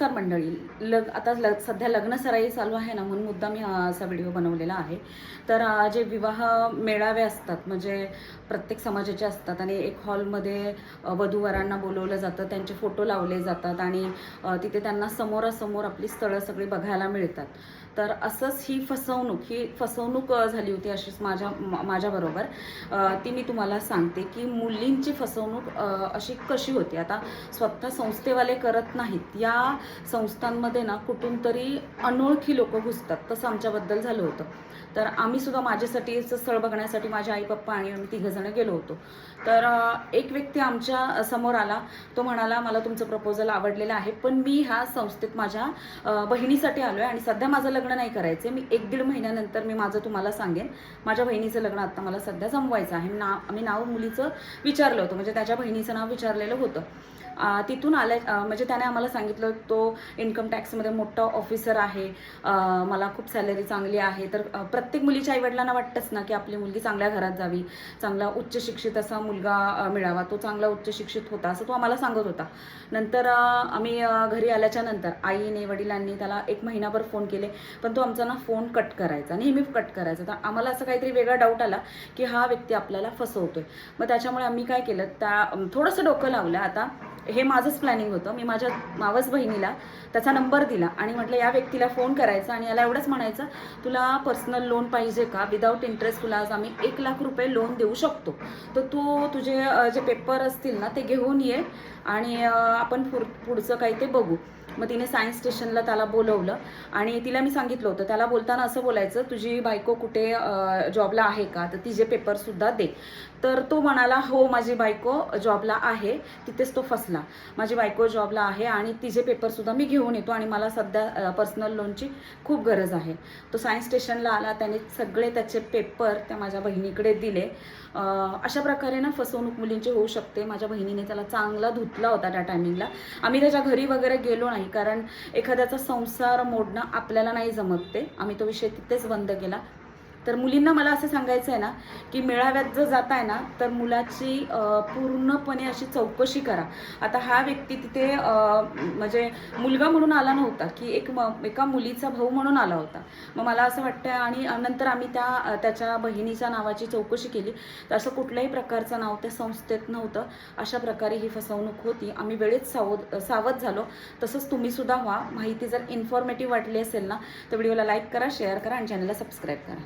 नमस्कार मंडळी. आता सध्या लग्नसराई चालू आहे ना, म्हणून मुद्दाम मी असा व्हिडिओ बनवलेला आहे. तर जे विवाह मेळावे असतात म्हणजे प्रत्येक समाजाचे असतात आणि एक हॉलमध्ये वधूवरांना बोलवलं जातं, त्यांचे फोटो लावले जातात आणि तिथे त्यांना समोरासमोर आपली स्थळं सगळी बघायला मिळतात. तर असंच ही फसवणूक झाली होती अशीच माझ्याबरोबर. ती मी तुम्हाला सांगते की मुलींची फसवणूक अशी कशी होती. आता स्वतः संस्थेवाले करत नाहीत, या संस्थांमध्ये ना कुठून तरी अनोळखी लोक घुसतात. तसं आमच्याबद्दल झालं होतं. तर आम्ही सुद्धा माझ्यासाठी स्थळ बघण्यासाठी माझे आई पप्पा आणि आम्ही 3 जण गेलो होतो. तर एक व्यक्ती आमच्या समोर आला. तो म्हणाला, मला तुमचं प्रपोजल आवडलेलं आहे, पण मी ह्या संस्थेत माझ्या बहिणीसाठी आलो आहे आणि सध्या माझं लग्न नाही करायचं आहे. मी 1-1.5 महिन्यानंतर मी माझं तुम्हाला सांगेन. माझ्या बहिणीचं लग्न आता मला सध्या जमवायचं आहे. आम्ही नाव मुलीचं विचारलं होतं, म्हणजे त्याच्या बहिणीचं नाव विचारलेलं होतं. तिथून म्हणजे त्याने आम्हाला सांगितलं तो इन्कम टॅक्समध्ये मोठा ऑफिसर आहे, मला खूप सॅलरी चांगली आहे. तर प्रत्येक मुलीच्या आईवडिलांना वाटतंच ना की आपली मुलगी चांगल्या घरात जावी, चांगला उच्च शिक्षित असा मुलगा मिळावा. तो चांगला उच्च शिक्षित होता असं तो आम्हाला सांगत होता. नंतर आम्ही घरी आल्याच्या नंतर आईने वडिलांनी त्याला 1 महिनाभर फोन केले, पण तो आमचा ना फोन कट करायचा, नेहमी कट करायचा. तर आम्हाला असं काहीतरी वेगळा डाऊट आला की हा व्यक्ती आपल्याला फसवतोय. मग त्याच्यामुळे आम्ही काय केलं, थोडंसं डोकं लावलं. आता हे माझंच प्लॅनिंग होतं. मी माझ्या मावस बहिणीला त्याचा नंबर दिला आणि म्हटलं या व्यक्तीला फोन करायचा आणि याला एवढंच म्हणायचं, तुला पर्सनल लोन पाहिजे का, विदाऊट इंटरेस्ट तुला आज आम्ही 1 लाख रुपये लोन देऊ शकतो. तर तू तुझे जे पेपर असतील ना ते घेऊन ये आणि आपण पुढचं काही ते बघू. मग तिने सायन्स स्टेशनला त्याला बोलवलं आणि तिला मी सांगितलं होतं, त्याला बोलताना असं बोलायचं, तुझी बायको कुठे जॉबला आहे का, तर तिचे पेपरसुद्धा दे. तर तो म्हणाला, हो माझी बायको जॉबला आहे. तिथेच तो फसला. माझी बायको जॉबला आहे आणि तिचे पेपरसुद्धा मी घेऊन येतो आणि मला सध्या पर्सनल लोनची खूप गरज आहे. तो सायन्स स्टेशनला आला, त्याने सगळे त्याचे पेपर त्या माझ्या बहिणीकडे दिले. अशा प्रकारे ना फसवणूक मुलींची होऊ शकते. माझ्या बहिणीने त्याला चांगला धुतला होता त्या टायमिंगला. आम्ही त्याच्या घरी वगैरे गेलो नाही, कारण एखाद्याचा संसार मोडणं आपल्याला नाही जमत. आम्ही तो विषय तिथेच बंद केला. तर मुलींना मला असं सांगायचं आहे ना की मेळाव्यात जर जाताय ना तर मुलाची पूर्णपणे अशी चौकशी करा. आता हा व्यक्ती तिथे म्हणजे मुलगा म्हणून आला नव्हता की एका मुलीचा भाऊ म्हणून आला होता. मग मला असं वाटतं आणि नंतर आम्ही त्याच्या बहिणीच्या नावाची चौकशी केली, तर असं कुठल्याही प्रकारचं नाव त्या संस्थेत नव्हतं. अशा प्रकारे ही फसवणूक होती. आम्ही वेळेत सावध झालो. तसंच तुम्ही सुद्धा व्हा. माहिती जर इन्फॉर्मेटिव्ह वाटली असेल ना तर व्हिडिओला लाईक करा, शेअर करा आणि चॅनलला सबस्क्राईब करा.